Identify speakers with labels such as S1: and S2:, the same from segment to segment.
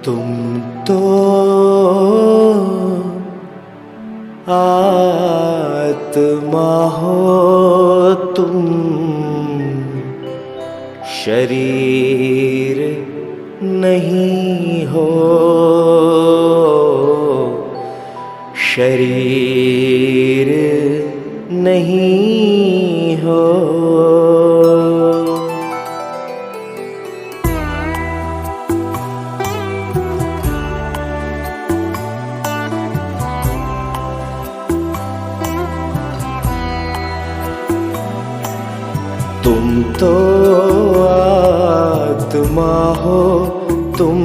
S1: तुम तो आत्मा हो, तुम शरीर नहीं हो, शरीर नहीं हो। तुम तो आत्मा हो, तुम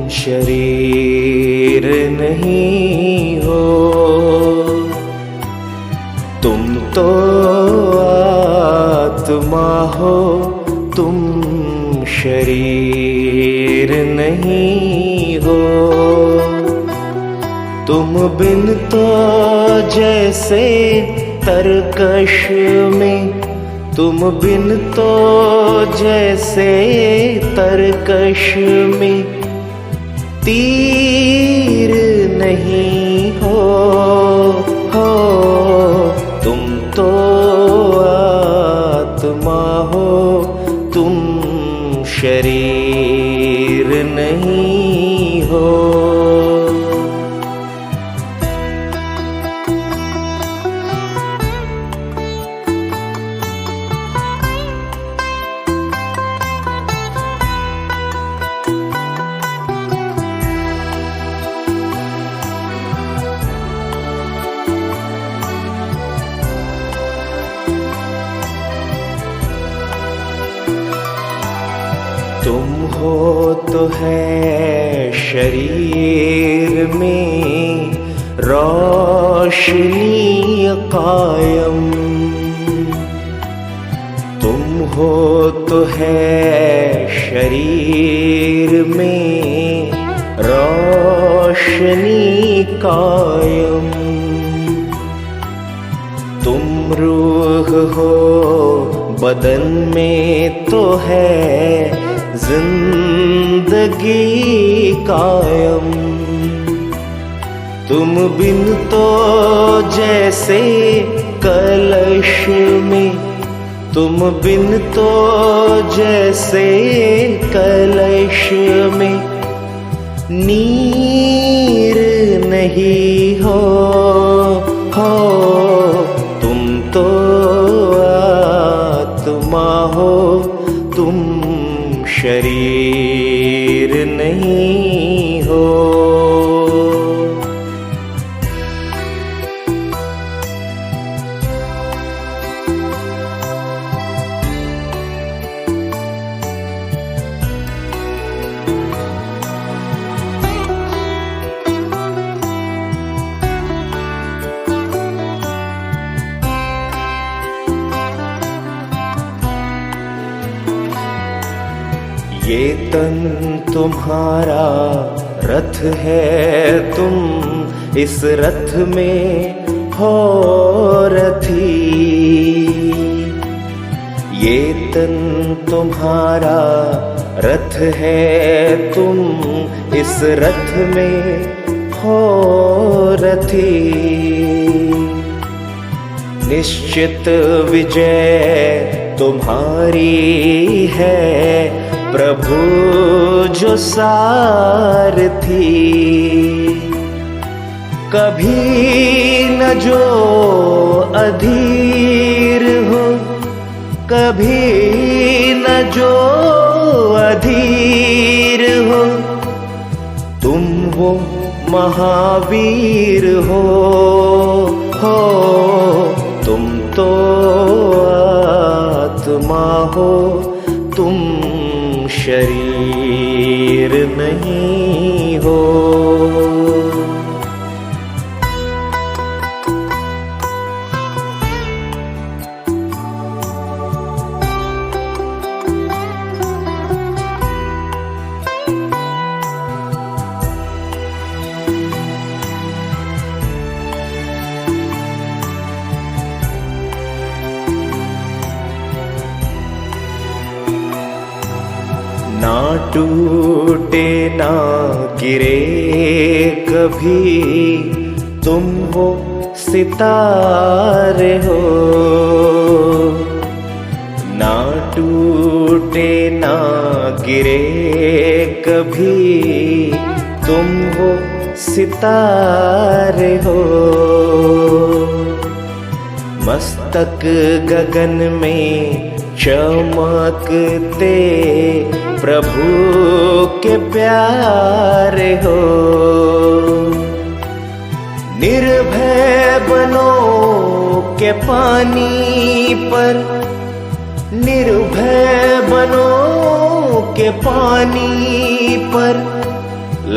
S1: शरीर नहीं हो। तुम तो आत्मा हो, तुम शरीर नहीं हो। तुम बिन तो जैसे तरकश में, तुम बिन तो जैसे तरकश में तीर नहीं हो। तुम तो आत्मा हो, तुम शरीर नहीं हो। तुम हो तो है शरीर में रोशनी कायम। तुम हो तो है शरीर में रोशनी कायम। तुम रूह हो, बदन में तो है जिंदगी कायम। तुम बिन तो जैसे कलश में, तुम बिन तो जैसे कलश में नीर नहीं हो। तुम तो आत्मा हो, तुम शरीर नहीं हो। ये तन तुम्हारा रथ है, तुम इस रथ में हो रथी। ये तन तुम्हारा रथ है, तुम इस रथ में हो रथी। निश्चित विजय तुम्हारी है, प्रभु जो सारथी। कभी न जो अधीर हो, कभी न जो अधीर हो। तुम वो महावीर हो। तुम तो आत्मा हो, तुम शरीर नहीं हो। ना टूटे ना गिरे कभी, तुम वो सितारे हो। ना टूटे ना गिरे कभी, तुम वो सितारे हो। मस्तक गगन में चमकते प्रभु के प्यारे हो। निर्भय बनो के पानी पर, निर्भय बनो के पानी पर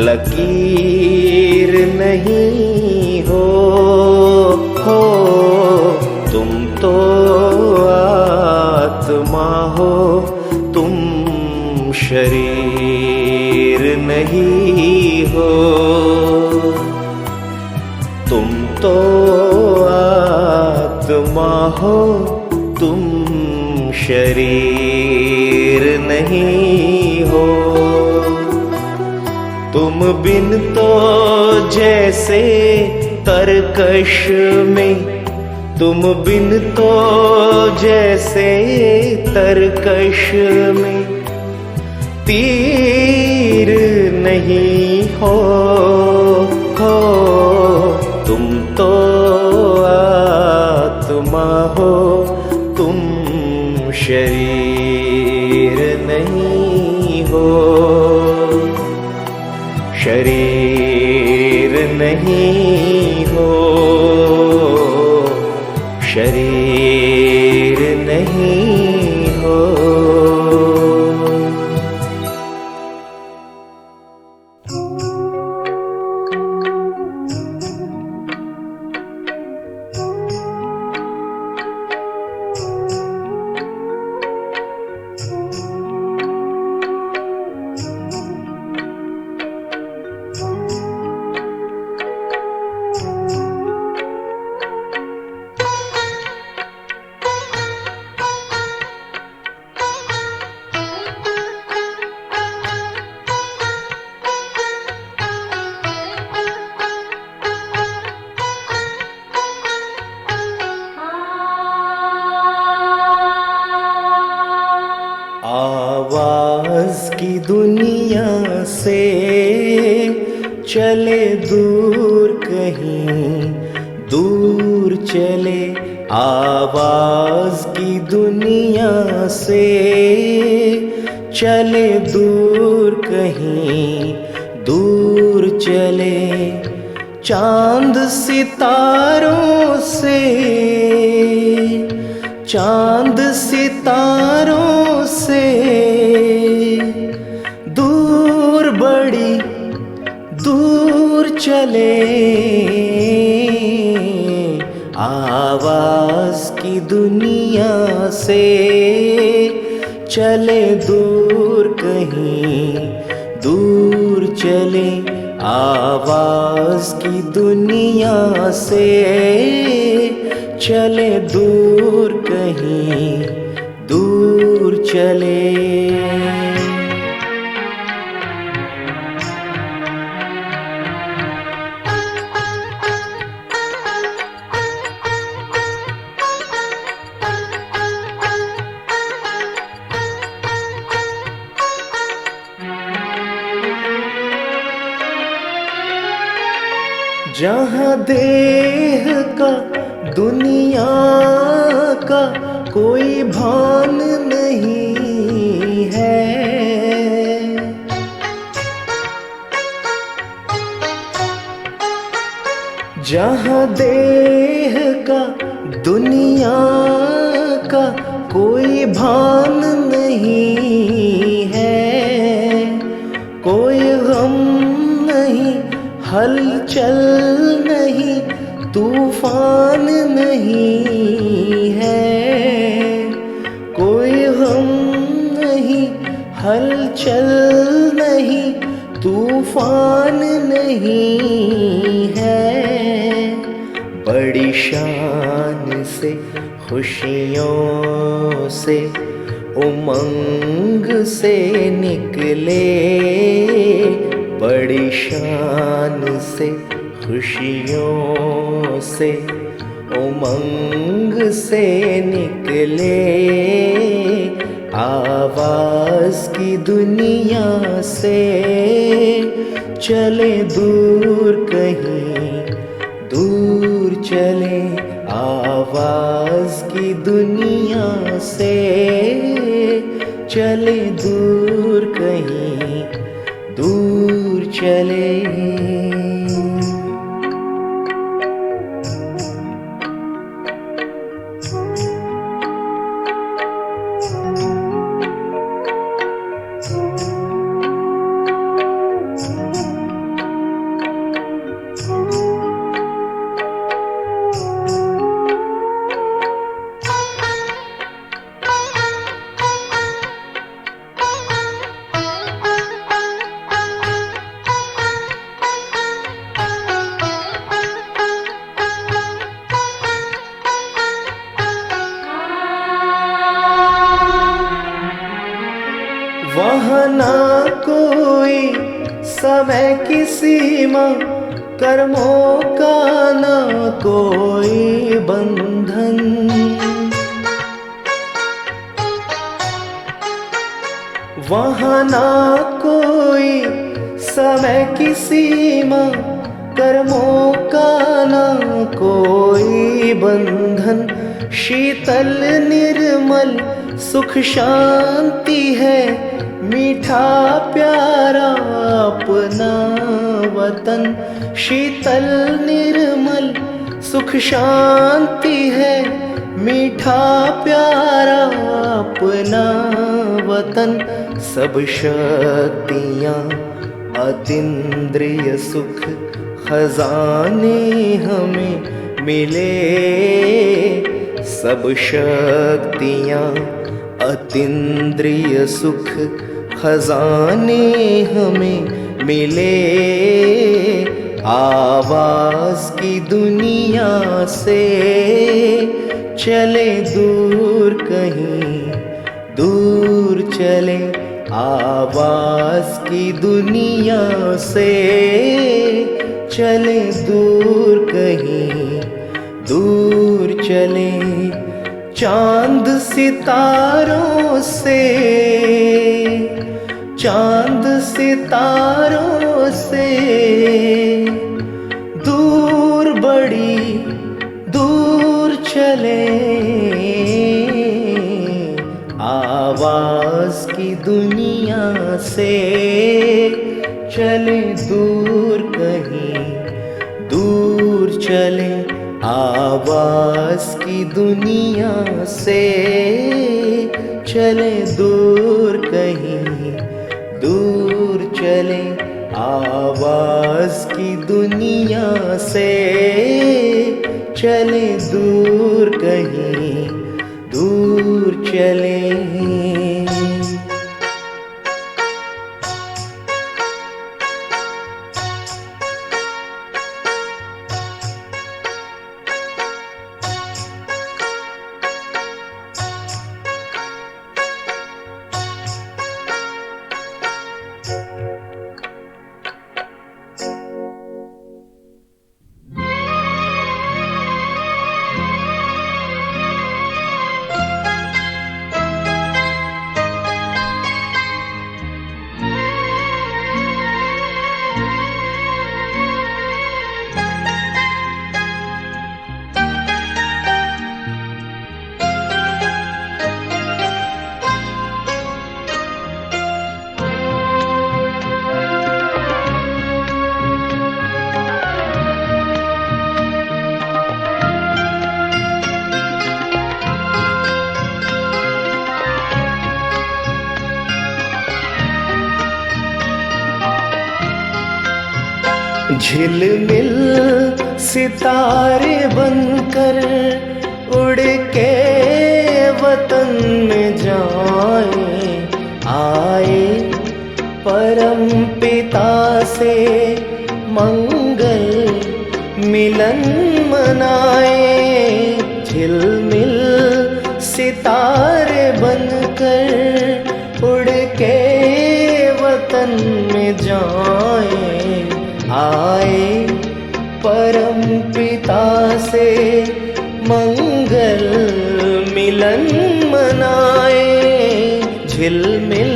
S1: लकीर नहीं हो। तुम तो आत्मा हो, तुम शरीर नहीं हो। तुम तो आत्मा हो, तुम शरीर नहीं हो। तुम बिन तो जैसे तरकश में, तुम बिन तो जैसे तरकश में तीर नहीं हो। तुम तो आत्मा हो, तुम शरीर नहीं हो। शरीर नहीं हो, शरीर नहीं हो। आवाज की दुनिया से चले दूर कहीं दूर चले। आवाज की दुनिया से चले दूर कहीं दूर चले। चांद सितारों से, चांद सितारों से दूर बड़ी दूर चले। आवाज की दुनिया से चले दूर कहीं दूर चले। आवाज की दुनिया से चले दूर कहीं दूर चले। जहाँ देह का दुनिया का कोई भान नहीं है। जहाँ देह का दुनिया का कोई भान नहीं है। कोई गम नहीं, हलचल नहीं, तूफान नहीं है। कोई गम नहीं, हलचल नहीं, तूफान नहीं है। बड़ी शान से खुशियों से उमंग से निकले, बड़ी शान से खुशियों से उमंग से निकले, आवाज़ की दुनिया से चले दूर कहीं दूर चले, आवाज़ की दुनिया से चले दूर कहीं दूर चले। वहाँ ना कोई समय की सीमा, कर्मों का ना कोई बंधन, वहाँ ना कोई समय की सीमा, कर्मों का ना कोई बंधन, शीतल निर्मल सुख शांति है, मीठा प्यारा अपना वतन, शीतल निर्मल सुख शांति है, मीठा प्यारा अपना वतन, सब शक्तियाँ अतीन्द्रिय सुख खजाने हमें मिले, सब शक्तियाँ अतीन्द्रिय सुख खजाने हमें मिले, आवाज़ की दुनिया से चले दूर कहीं दूर चले, आवाज़ की दुनिया से चले दूर कहीं दूर चले, चांद सितारों से, चांद सितारों से दूर बड़ी दूर चले, आवाज़ की दुनिया से चले दूर कहीं दूर चले, आवाज़ की दुनिया से चले दूर कहीं दूर चले, आवाज़ की दुनिया से चले दूर कहीं दूर चले। झिलमिल सितारे बनकर उड़ के वतन में जाए, आए परम पिता से मंगल मिलन मनाए। झिलमिल सितारे बनकर बनकर उड़ के वतन में जाएं, आए परम पिता से मंगल मिलन मनाए, झिलमिल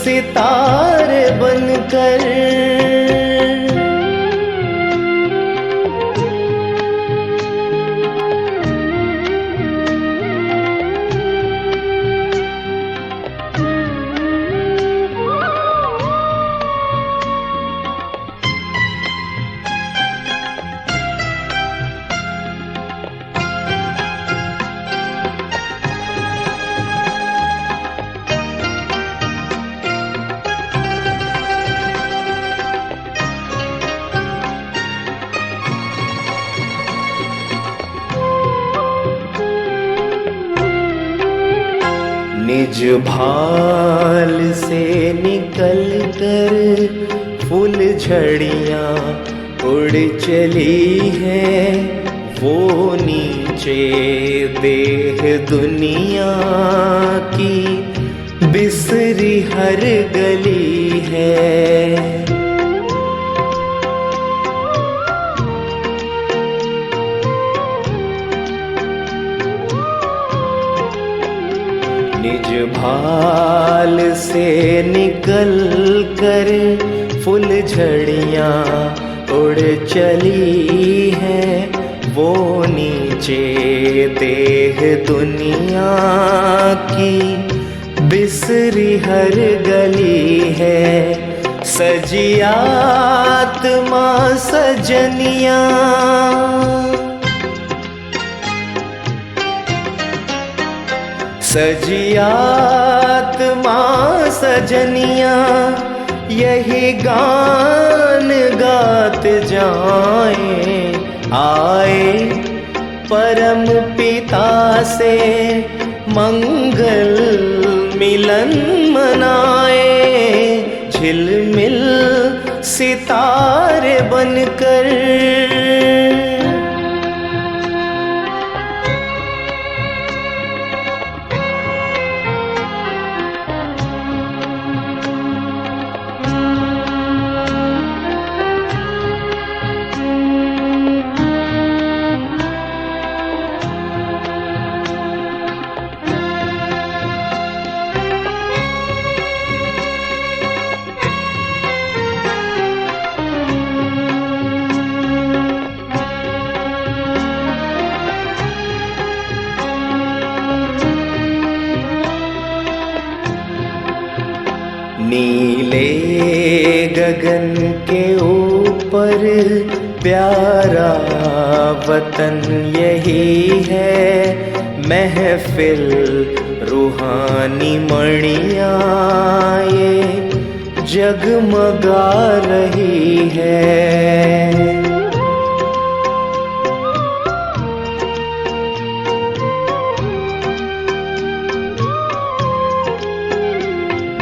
S1: सितारे बनकर। निज भाल से निकल कर फूल झड़ियाँ उड़ चली हैं, वो नीचे देह दुनिया की बिसरी हर गली है। निज भाल से निकल कर फूल झड़ियाँ उड़ चली हैं, वो नीचे देह दुनिया की बिसरी हर गली है। सजी आत्मा सजनिया, सजी आत्मा सजनिया, यही गान गात जाएं, आए परम पिता से मंगल मिलन मनाए, झिलमिल सितारे बनकर। नीले गगन के ऊपर प्यारा वतन यही है, महफिल रूहानी मणियाँ ये जगमगा रही है।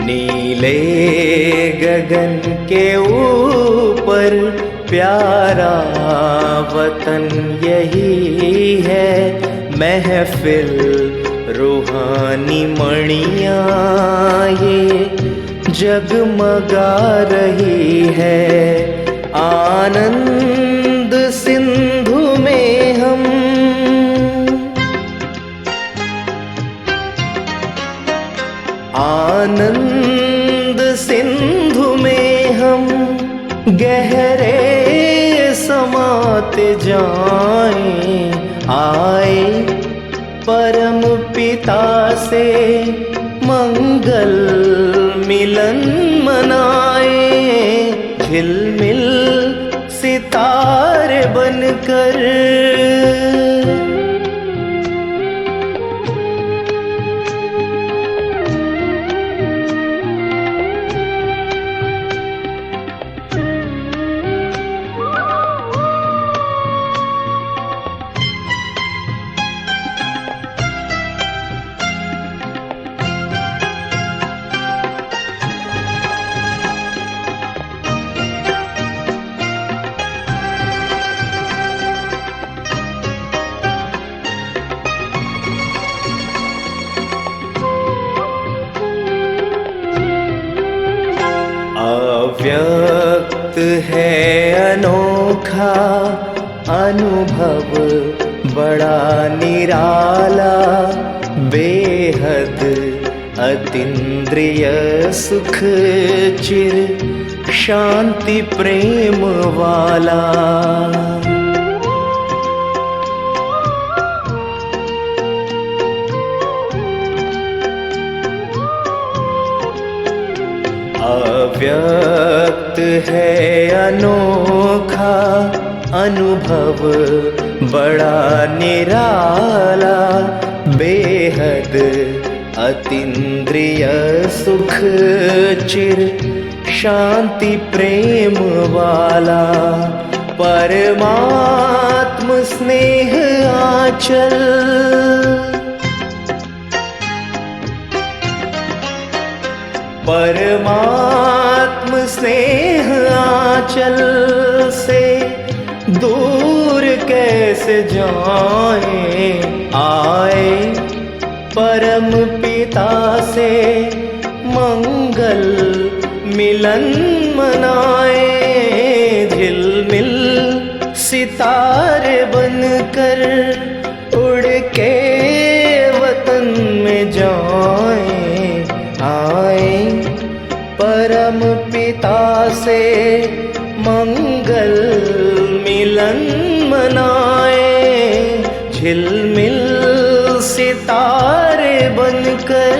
S1: नीले गगन के ऊपर प्यारा वतन यही है, महफिल रूहानी मणियाँ ये जगमगा रही है। आनंद सिंधु में हम, आनंद सिंधु में हम गहरे समाते जाएं, आए परम पिता से मंगल मिलन मनाए, झिलमिल सितारे बनकर। है अनोखा, अनुभव बड़ा निराला, बेहद अतीन्द्रिय सुख चिर शांति प्रेम वाला। अव्यक्त है अनोखा, अनुभव बड़ा निराला, बेहद अतीन्द्रिय सुख चिर शांति प्रेम वाला। परमात्म स्नेह आंचल, परमात्म स्नेह आंचल से दूर कैसे जाएं। आए परम पिता से मंगल मिलन मनाए, झिलमिल सितारे बनकर उड़ के वतन में जाएं। आए परम पिता से मंगल मिलन मनाए, झिलमिल सितारे बनकर।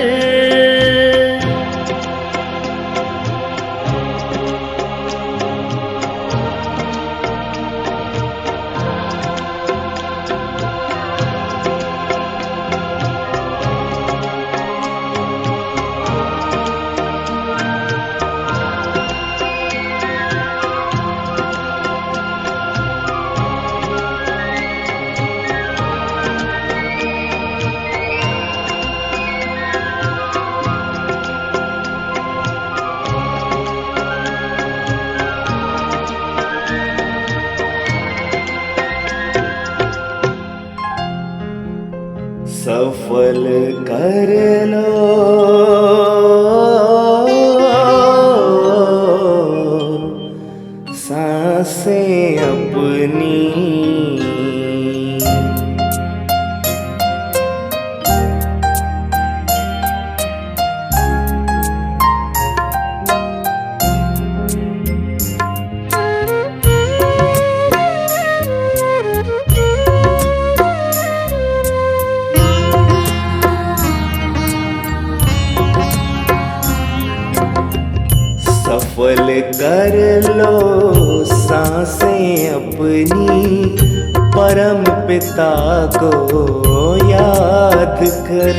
S1: सफल कर लो सांसें अपनी, सफल कर लो सांसें अपनी, परम पिता को याद कर।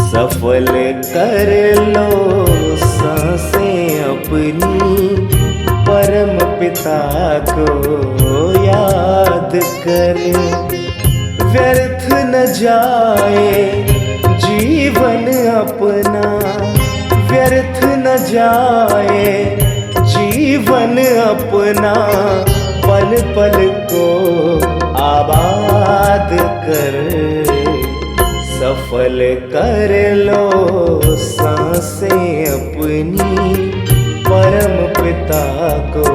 S1: सफल कर लो सांसें अपनी, परम पिता को याद कर। व्यर्थ न जाए जीवन अपना, व्यर्थ न जाए जीवन अपना, पल पल को आबाद कर। सफल कर लो सांसें अपनी, परम पिता को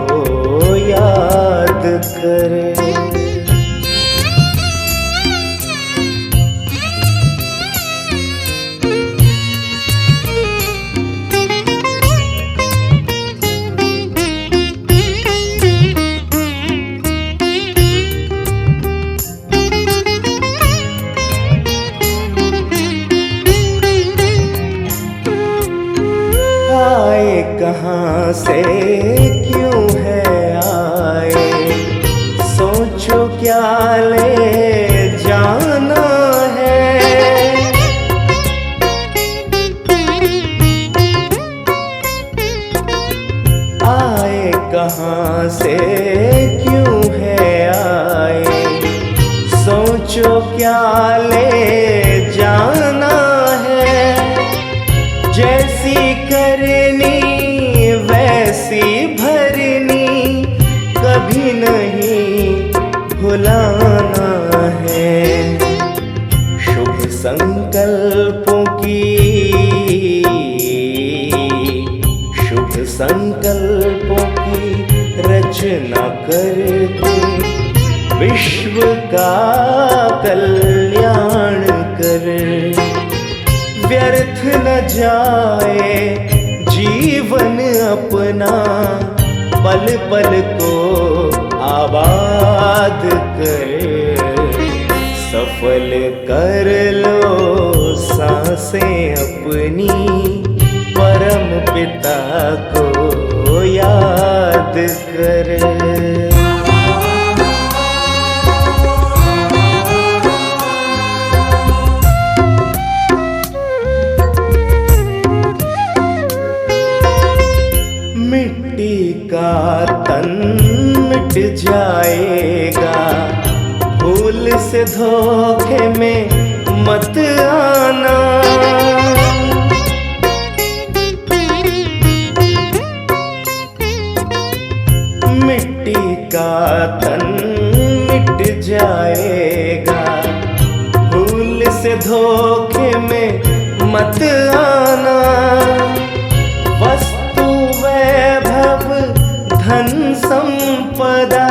S1: याद कर। आए कहाँ से क्यों है आए, सोचो क्या ले जाना है। आए कहाँ से क्यों है आए, सोचो क्या ले जाना है। जैसी करनी वैसी भरनी, कभी नहीं भुलाना है। शुभ संकल्पों की, शुभ संकल्पों की न जाए जीवन अपना, पल पल को आबाद कर, सफल कर लो सांसें अपनी, परम पिता को याद कर। मिट्टी का तन मिट जाएगा, भूल से धोखे में मत आना। मिट्टी का तन मिट जाएगा, भूल से धोखे में मत आना। वस्तु वैभव धन संपदा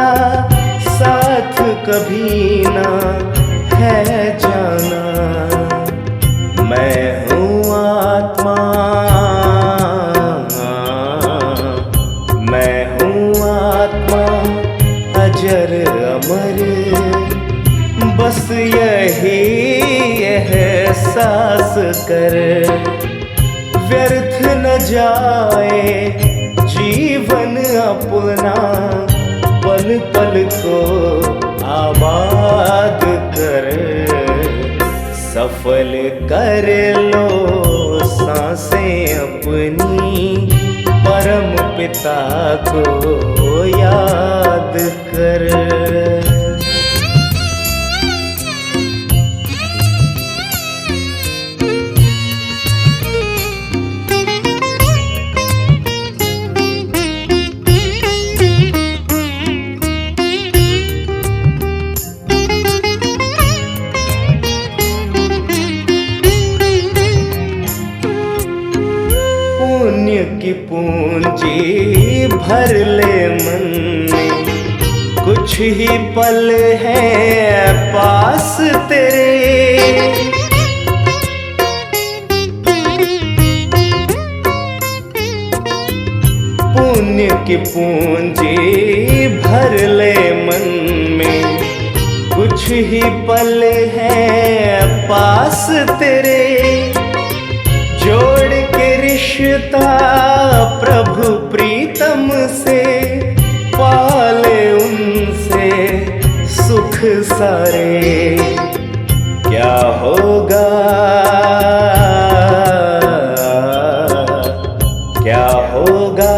S1: साथ कभी ना है जाना। मैं हूँ आत्मा, मैं हूँ आत्मा अजर अमर, बस यही एहसास कर। व्यर्थ न जाए जीवन अपना, पल पल को आबाद कर, सफल कर लो सांसें अपनी, परम पिता को याद कर। पुण्य की पूंजी भर ले मन में, कुछ ही पल है पास तेरे। पुण्य की पूंजी भर ले मन में, कुछ ही पल है पास तेरे। जोड़ के रिश्ता प्रभु प्रीतम से, पाले उनसे सुख सारे। क्या होगा, क्या होगा,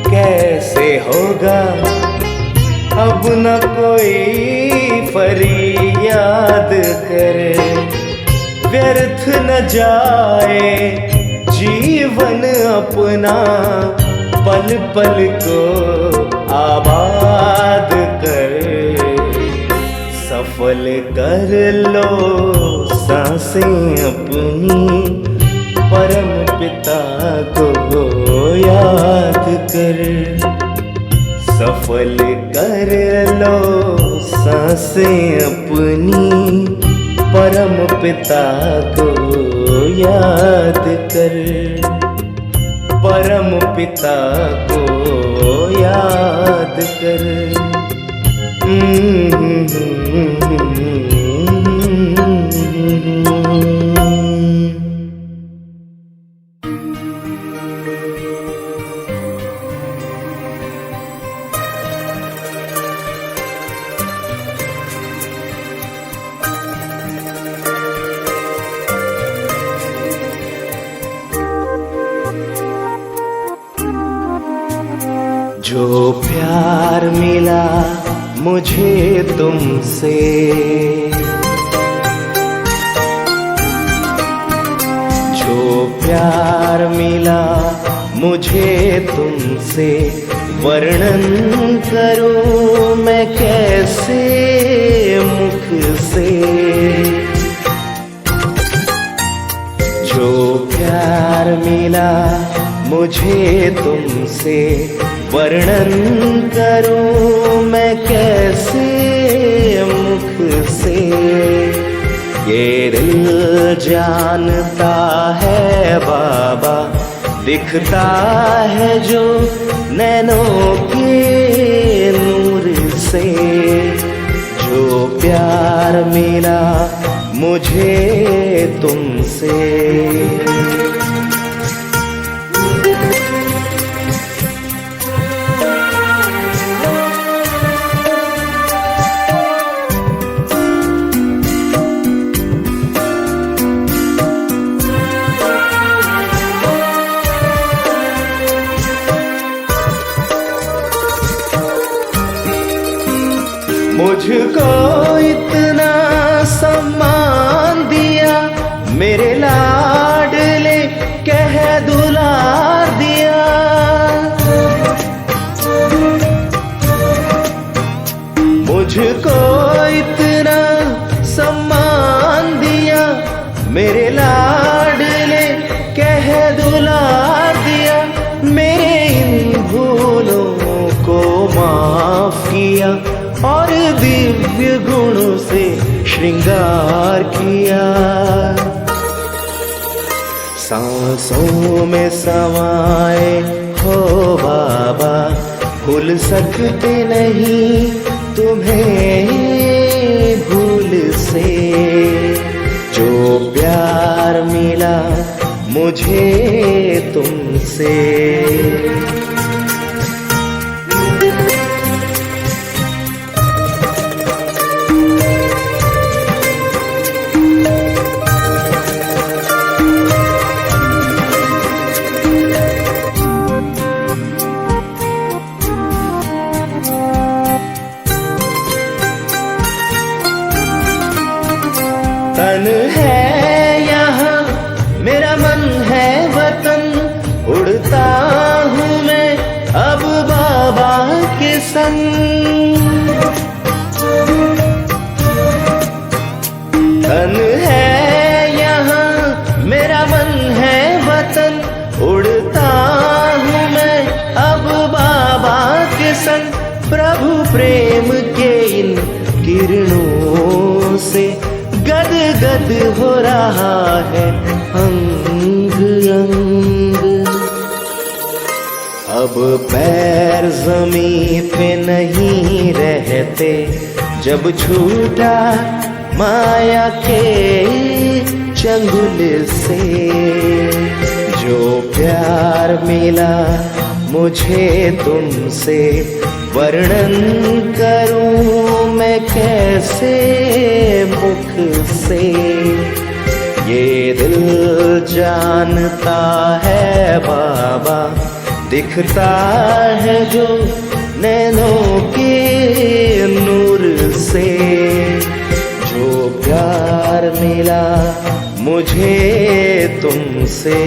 S1: कैसे होगा, अब न कोई फरियाद करे। व्यर्थ न जाए जीवन अपना, पल पल को आबाद कर, सफल कर लो सांसें अपनी, परम पिता को याद कर। सफल कर लो सांसें अपनी, परम पिता को याद कर, परम पिता को याद कर। जो प्यार मिला मुझे तुमसे, जो प्यार मिला मुझे तुमसे, वर्णन करूं मैं कैसे मुख से। जो प्यार मिला मुझे तुमसे, वर्णन करूं मैं कैसे मुख से। ये दिल जानता है बाबा, दिखता है जो नैनों के नूर से। जो प्यार मिला मुझे तुमसे, मुझको इतना सम्मान दिया, मेरे लाडले कह दुलार दिया। मुझको इतना सम्मान दिया, मेरे लाडले कह दुलार दिया। मेरे इन भूलों को माफ किया और दिव्य गुणों से श्रृंगार किया। सांसों में समाए हो बाबा, भूल सकते नहीं तुम्हें भूल से। जो प्यार मिला मुझे तुमसे, तन है यहाँ मेरा मन है वतन, उड़ता हूँ मैं अब बाबा के संग। तन है यहाँ मेरा मन है वतन, उड़ता हूँ मैं अब बाबा के संग। प्रभु प्रेम के इन किरणों से गद गद हो रहा है अंग अंग। अब पैर ज़मीन पे नहीं रहते, जब छूटा माया के चंगुल से। जो प्यार मिला मुझे तुमसे, वर्णन करूं मैं कैसे मुख से। ये दिल जानता है बाबा, दिखता है जो नैनों के नूर से। जो प्यार मिला मुझे तुमसे,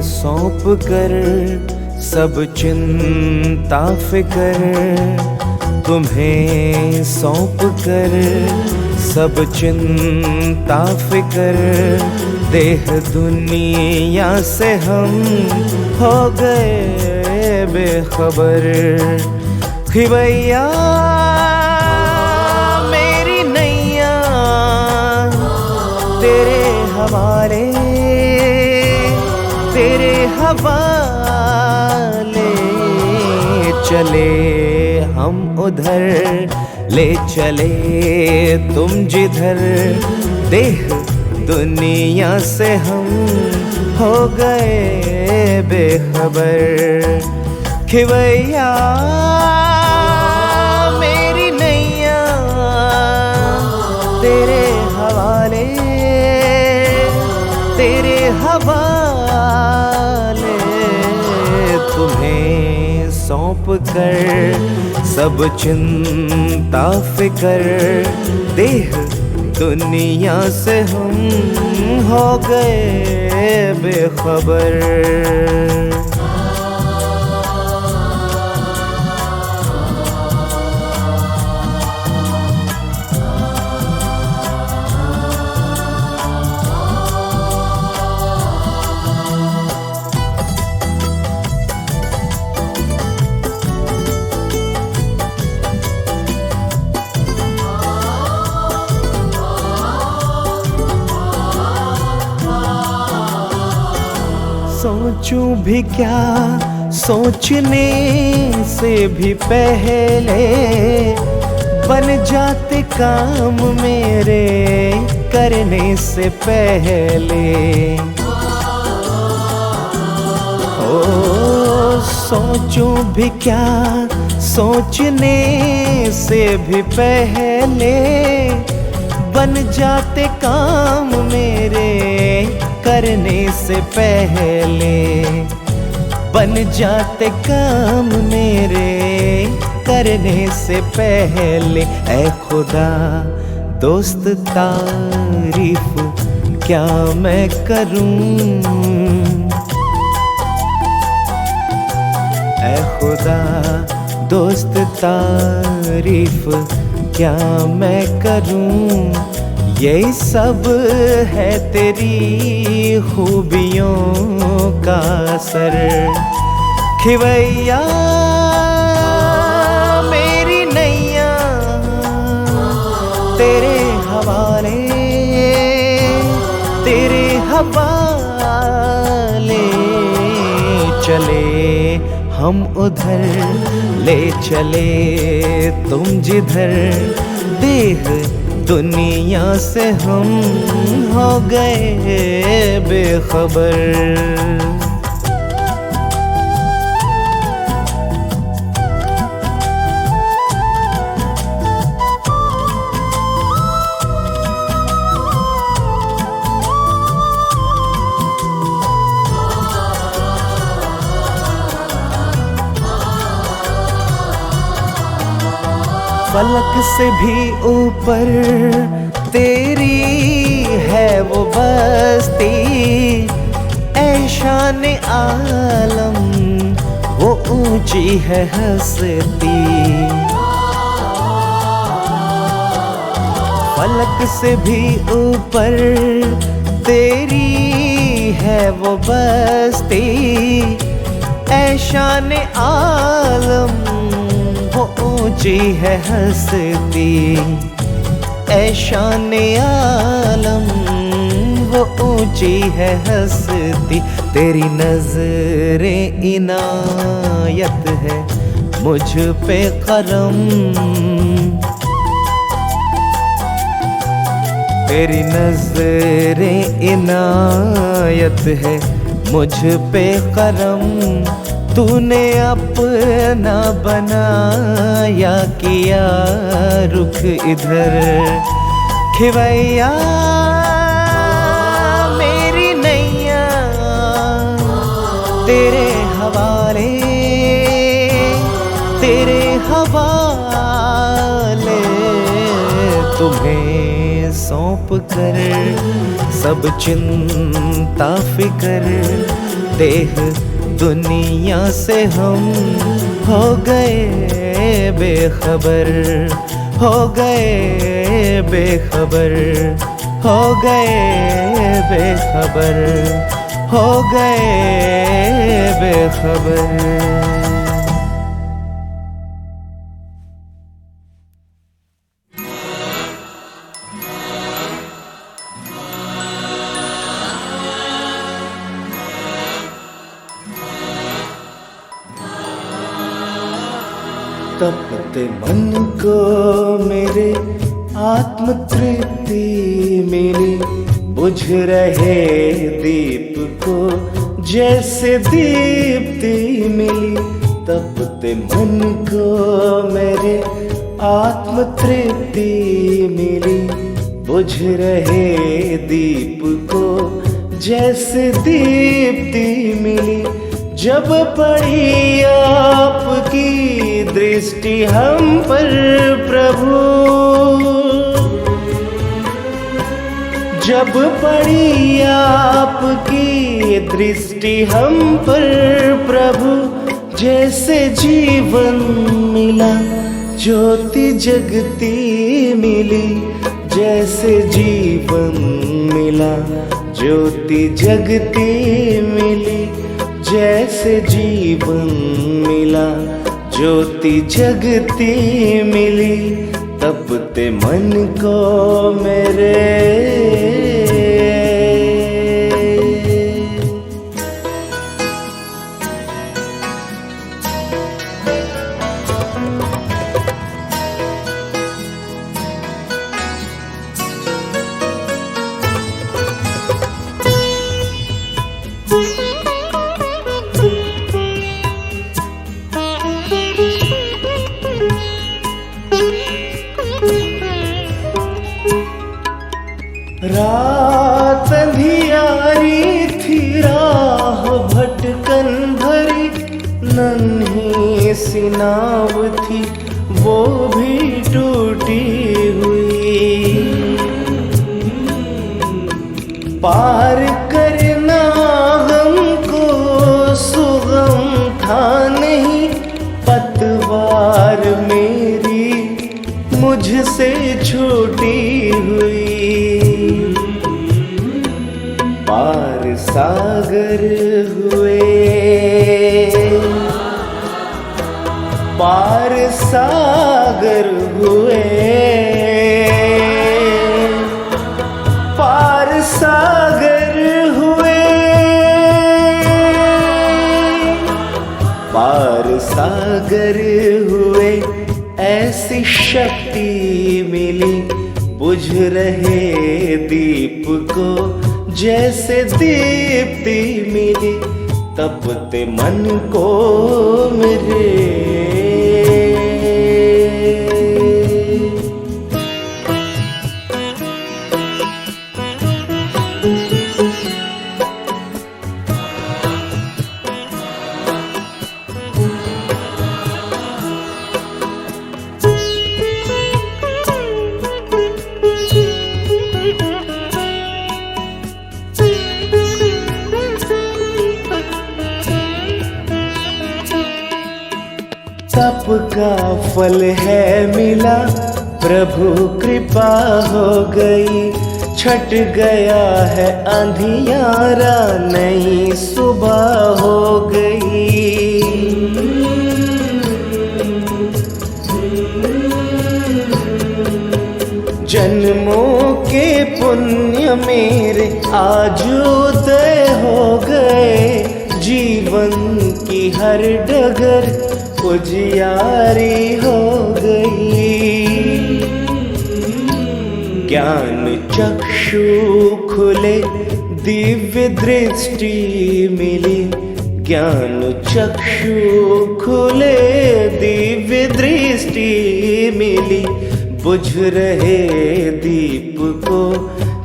S1: सौंप कर सब चिंता फिकर, तुम्हें सौंप कर सब चिंता फिकर। देह दुनिया से हम हो गए बेखबर। खिवैया मेरी नैया तेरे हवाले, तेरे हवाले चले हम उधर, ले चले तुम जिधर। देह दुनिया से हम हो गए बेखबर। खिवैया मेरी नैया तेरे हवाले, तेरे हवाले सौंप कर सब चिंता फिकर, देह दुनिया से हम हो गए बेखबर। सोचूं भी क्या सोचने से भी पहले, बन जाते काम मेरे करने से पहले। ओ सोचूं भी क्या सोचने से भी पहले, बन जाते काम मेरे करने से पहले, बन जाते काम मेरे करने से पहले। ऐ खुदा दोस्त तारीफ क्या मैं करूं, ऐ खुदा दोस्त तारीफ क्या मैं करूं। ये सब है तेरी खूबियों का असर, खिवैया मेरी नैया तेरे हवाले, तेरे हवाले। चले हम उधर ले चले तुम जिधर, देह दुनिया से हम हो गए बेखबर। फलक से भी ऊपर तेरी है वो बस्ती, ऐ शान आलम वो ऊंची है हस्ती। फलक से भी ऊपर तेरी है वो बस्ती, ऐ शान आलम वो ऊंची है हस्ती। ऐ शान आलम वो ऊंची है हस्ती। तेरी नज़रे इनायत है मुझ पे करम, तेरी नज़रे इनायत है मुझ पे करम। तूने अपना बनाया किया रुख इधर, खिवैया मेरी नैया तेरे हवाले, तेरे हवाले। तुम्हें सौंप कर सब चिंता फिकर, देह दुनिया से हम हो गए बेखबर, हो गए बेखबर, हो गए बेखबर, हो गए बेखबर। तपते मन को मेरे आत्म तृप्ति मिली, बुझ रहे दीप को जैसे दीप्ति मिली। तपते मन को मेरे आत्म तृप्ति मिली, बुझ रहे दीप को जैसे दीप्ति मिली। जब पड़ी आपकी दृष्टि हम पर प्रभु, जब पड़ी आपकी दृष्टि हम पर प्रभु, जैसे जीवन मिला ज्योति जगती मिली, जैसे जीवन मिला ज्योति जगती मिली, जैसे जीवन मिला ज्योति जगती मिली, तपते मन को मेरे। रात अंधियारी थी, राह भटकन भरी, नन्ही सी नाव थी वो भी टूटी हुई। पार करना हमको सुगम था नहीं, पतवार मेरी मुझसे छूटी हुई। पार सागर हुए, पार सागर हुए, पार सागर हुए, पार सागर हुए। ऐसी शक्ति मिली बुझ रहे दीप को, जैसे दीप्ति मिली तपते मन को मेरे। तप का फल है मिला, प्रभु कृपा हो गई, छट गया है अंधियारा, नई सुबह हो गई। जन्मों के पुण्य मेरे आज उदय हो गए, जीवन की हर डगर उजियारी हो गई। ज्ञान चक्षु खुले, दिव्य दृष्टि मिली, ज्ञान चक्षु खुले, दिव्य दृष्टि मिली, बुझ रहे दीप को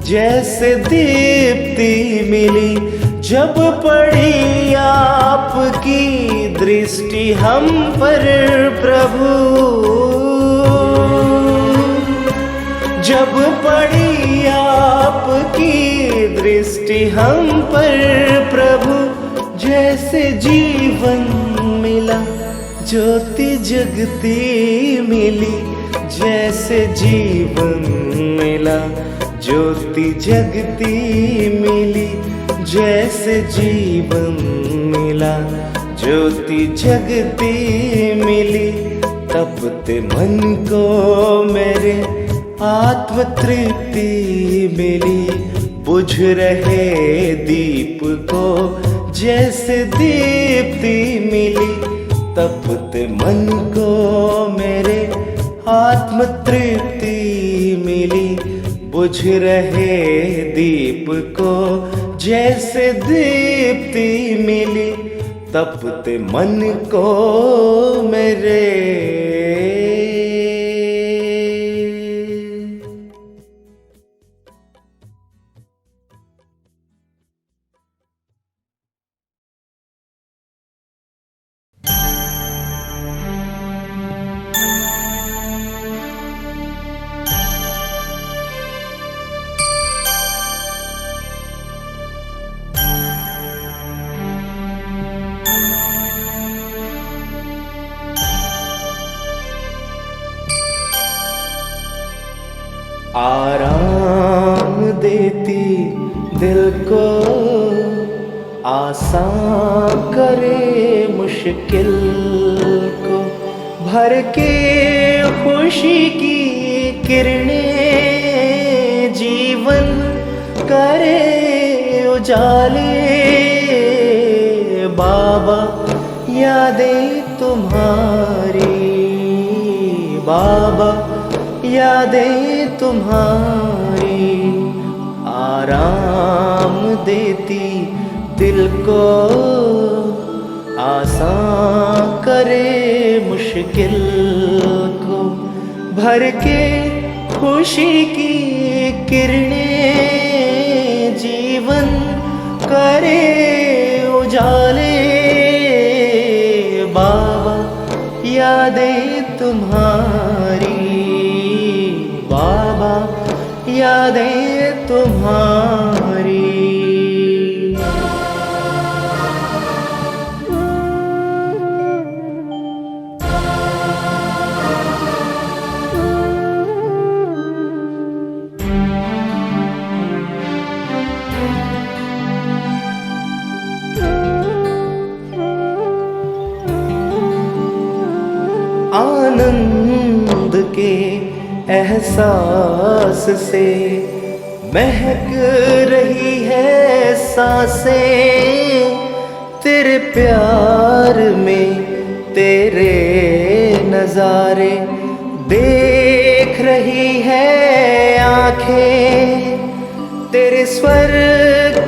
S1: जैसे दीप्ति मिली। जब पड़ी आपकी दृष्टि हम पर प्रभु, जब पड़ी आपकी दृष्टि हम पर प्रभु, जैसे जीवन मिला ज्योति जगती मिली, जैसे जीवन मिला ज्योति जगती मिली, जैसे जीवन मिला ज्योति जगती मिली। तपते मन को मेरे आत्म तृप्ति मिली, बुझ रहे दीप को जैसे दीप्ति मिली। तपते मन को मेरे आत्म तृप्ति मिली, बुझ रहे दीप को जैसे दीप्ति मिली। तपते मन को मेरे आराम देती दिल को, आसान करे मुश्किल को, भर के खुशी की किरणें जीवन करे उजाले। बाबा यादें तुम्हारी, बाबा यादें तुम्हारी, आराम देती दिल को, आसान करे मुश्किल को, भर के खुशी की किरणें जीवन करे उजाले। बाबा यादें तुम्हारी, बाबा यादें तुम्हारी। आनंद के एहसास से महक रही है सांसें, तेरे प्यार में तेरे नजारे देख रही है आंखें, तेरे स्वर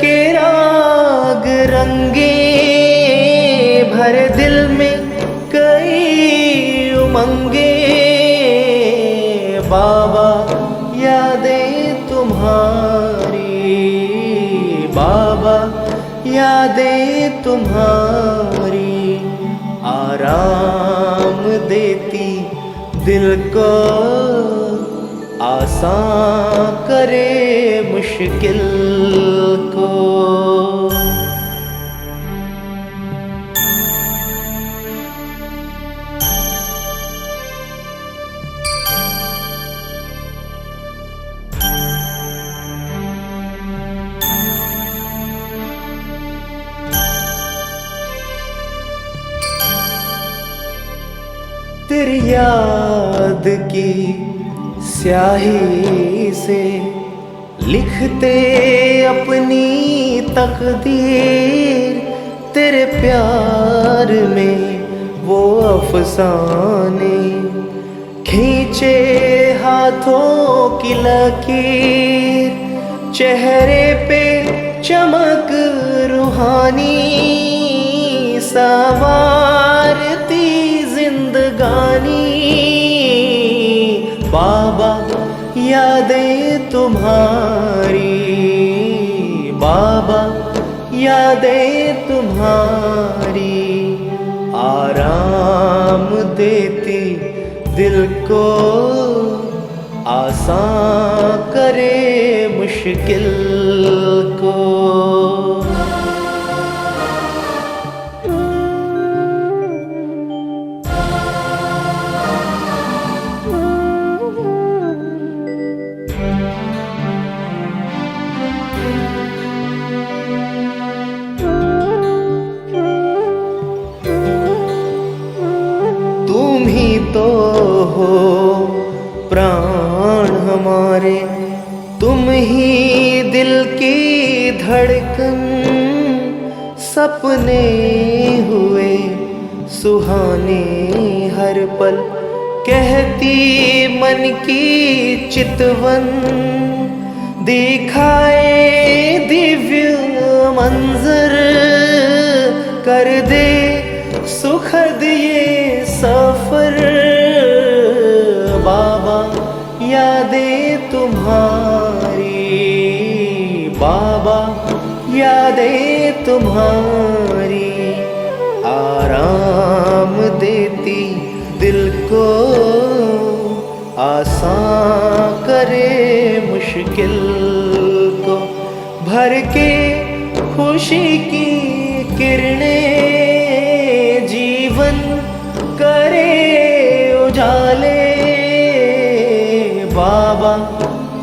S1: के राग रंगे भर दिल में कई उमंगे। बाबा यादें तुम्हारी, बाबा यादें तुम्हारी, आराम देती दिल को, आसान करे मुश्किल को। तेरी याद की स्याही से लिखते अपनी तकदीर, तेरे प्यार में वो अफसाने खींचे हाथों की लकीर, चेहरे पे चमक रूहानी संवारती जिंदगानी। बाबा यादें तुम्हारी, बाबा यादें तुम्हारी, आराम देती दिल को, आसान करे मुश्किल को। तुम ही तो हो प्राण हमारे, तुम ही दिल की धड़कन, सपने हुए सुहाने हर पल, कहती मन की चितवन, दिखाए दिव्य मंजर, कर दे सुखद ये सफर। बाबा यादें तुम्हारी, बाबा यादें तुम्हारी, आराम देती दिल को, आसान करे मुश्किल को, भर के खुशी की किरणें जीवन करे उजाले। बाबा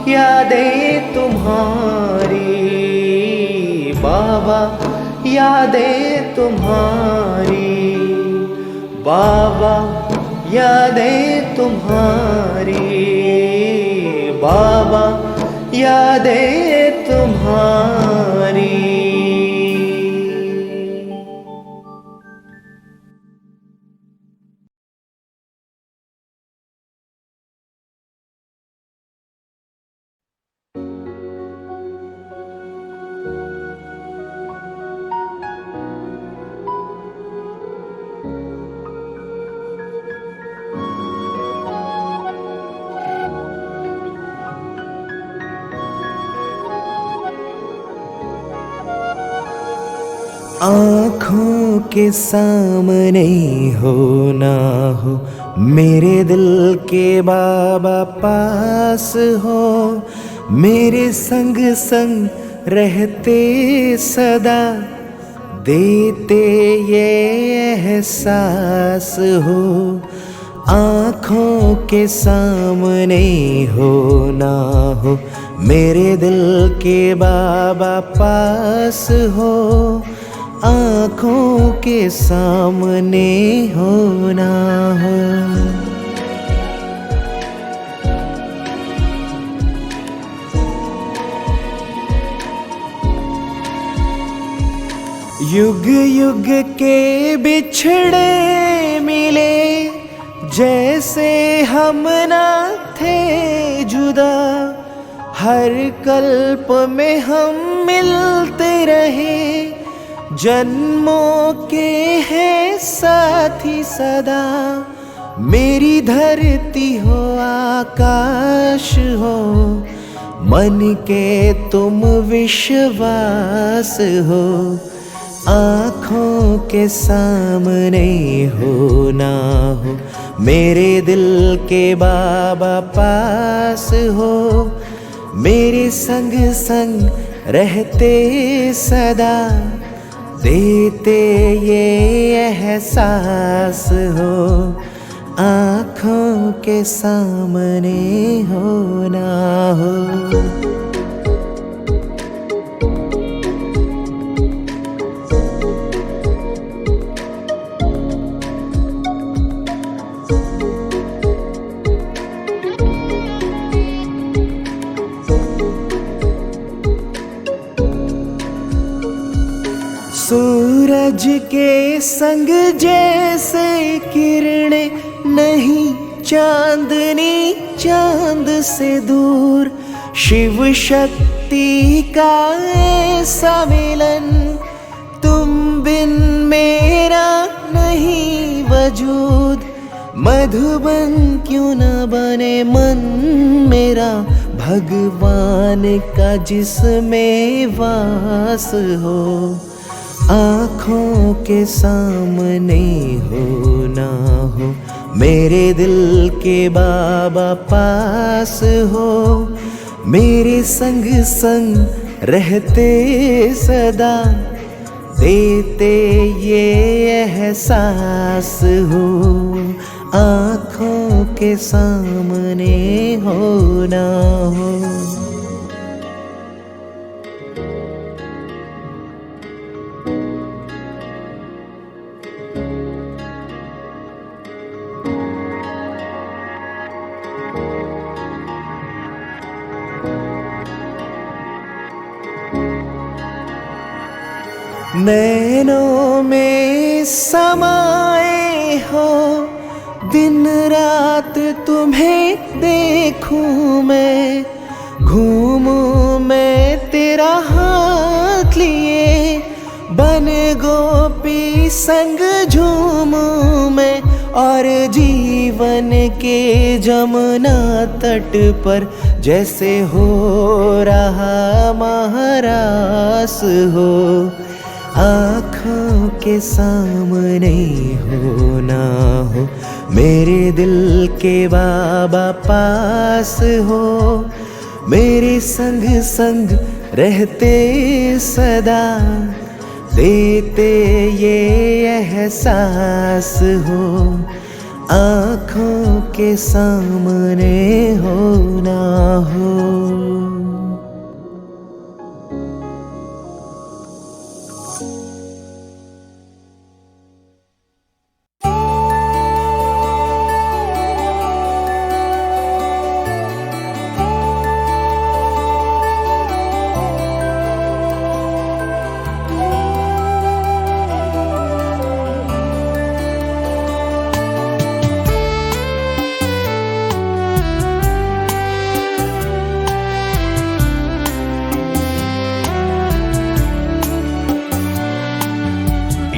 S1: यादें तुम्हारी, बाबा यादें तुम्हारी, बाबा यादें तुम्हारी, बाबा यादें तुम्हारी। आँखों के सामने हो ना हो, मेरे दिल के बाबा पास हो, मेरे संग संग रहते सदा, देते ये एहसास हो। आँखों के सामने हो ना हो, मेरे दिल के बाबा पास हो, आँखों के सामने हो ना हो। युग युग के बिछड़े मिले, जैसे हम ना थे जुदा, हर कल्प में हम मिलते रहे, जन्मों के हैं साथी सदा। मेरी धरती हो आकाश हो, मन के तुम विश्वास हो, आँखों के सामने हो ना हो, मेरे दिल के बाबा पास हो, मेरे संग संग रहते सदा, देते ये एहसास हो। आँखों के सामने हो ना हो। सूरज के संग जैसे किरणें नहीं, चांदनी चांद से दूर, शिव शक्ति का ऐसा मिलन, तुम बिन मेरा नहीं वजूद। मधुबन क्यों न बने मन मेरा, भगवान का जिसमें वास हो, आँखों के सामने हो ना हो, मेरे दिल के बाबा पास हो, मेरे संग संग रहते सदा, देते ये एहसास हो। आँखों के सामने हो ना हो। नैनों में समाए हो, दिन रात तुम्हें देखूं मैं, घूमूं मैं तेरा हाथ लिए, बन गोपी संग झूमूं मैं, और जीवन के जमुना तट पर जैसे हो रहा महारास हो, आँखों के सामने हो ना हो, मेरे दिल के बाबा पास हो, मेरे संग संग रहते सदा, देते ये एहसास हो। आँखों के सामने हो ना हो।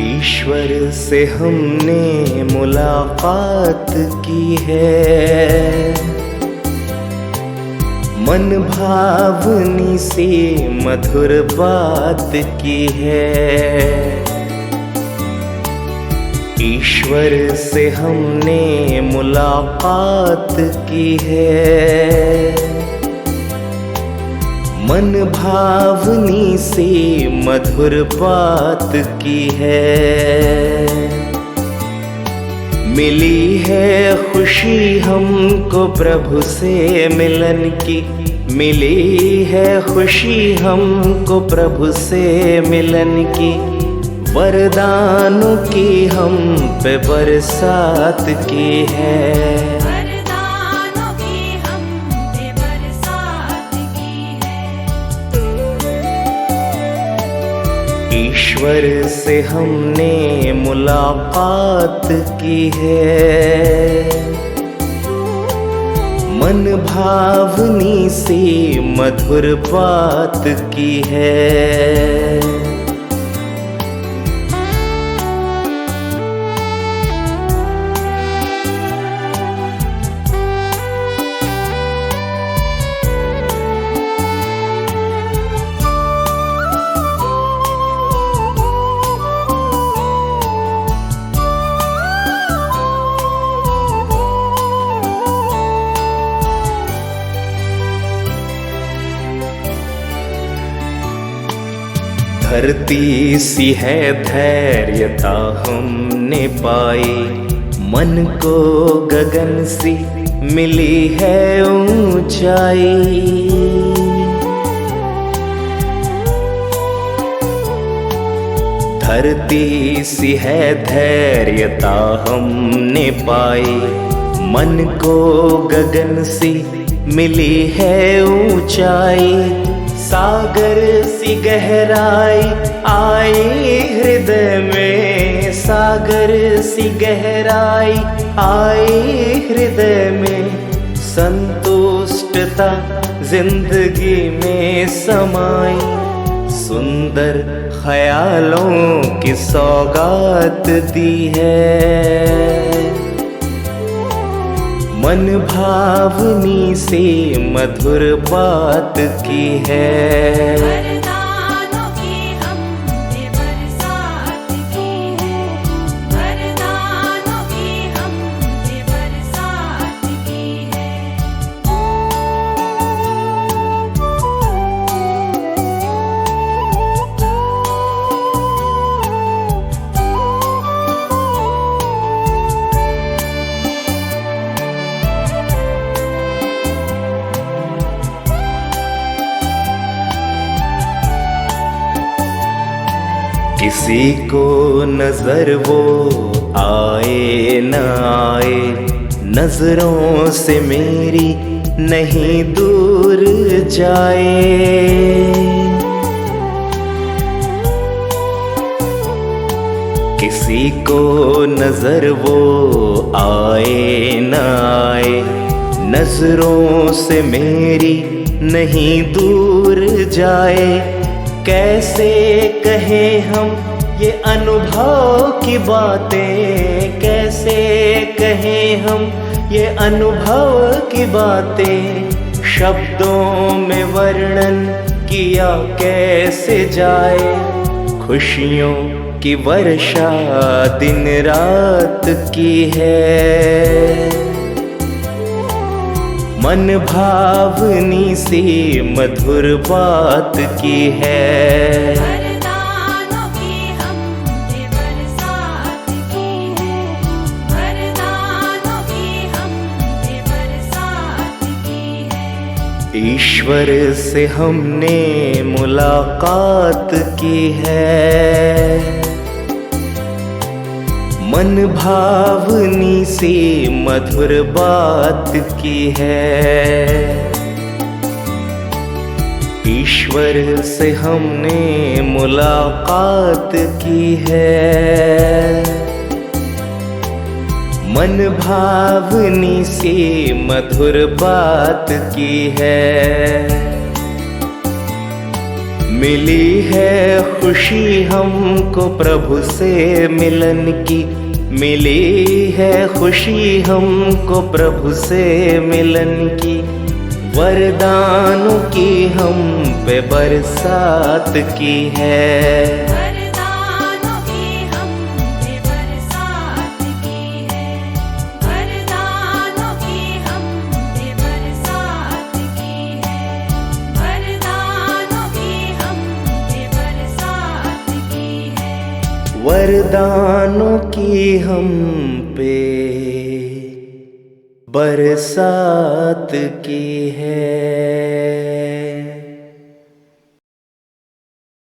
S1: ईश्वर से हमने मुलाकात की है, मन भावनी से मधुर बात की है। ईश्वर से हमने मुलाकात की है, मन भावनी से मधुर बात की है। मिली है खुशी हमको प्रभु से मिलन की, मिली है खुशी हमको प्रभु से मिलन की। वरदानों की हम पे बरसात की है, ईश्वर से हमने मुलाकात की है, मन भावनी से मधुर बात की है। धरती सी है धैर्यता हमने पाई, मन को गगन सी मिली है ऊंचाई। धरती सी है धैर्यता हमने पाई, मन को गगन सी मिली है ऊंचाई। सागर सी गहराई आई हृदय में, सागर सी गहराई आई हृदय में। संतुष्टता जिंदगी में समाई, सुंदर ख्यालों की सौगात दी है। मन भावनी से मधुर बात की है,
S2: वरदानों की हम पे बरसात की है, वरदानों की हम पे बरसात की है।
S1: किसी को नजर वो आए न आए, नजरों से मेरी नहीं दूर जाए। किसी को नजर वो आए न आए, नजरों से मेरी नहीं दूर जाए। कैसे कहें हम ये अनुभव की बातें, कैसे कहें हम ये अनुभव की बातें। शब्दों में वर्णन किया कैसे जाए, खुशियों की वर्षा दिन रात की है। मन भावनी से मधुर बात की है,
S2: वरदानों की हम पे बरसात की है, वरदानों
S1: ईश्वर से हमने मुलाकात की है, मन भावनी से मधुर बात की है। ईश्वर से हमने मुलाकात की है, मन भावनी से मधुर बात की है। मिली है खुशी हमको प्रभु से मिलन की, मिली है खुशी हमको प्रभु से मिलन की। वरदानों की हम पे बरसात की है,
S2: वरदानों की हम पे बरसात की है, वरदानों की हम पे बरसात की है, वरदानों की हम पे बरसात की है,
S1: वरदानों की हम पे बरसात की है।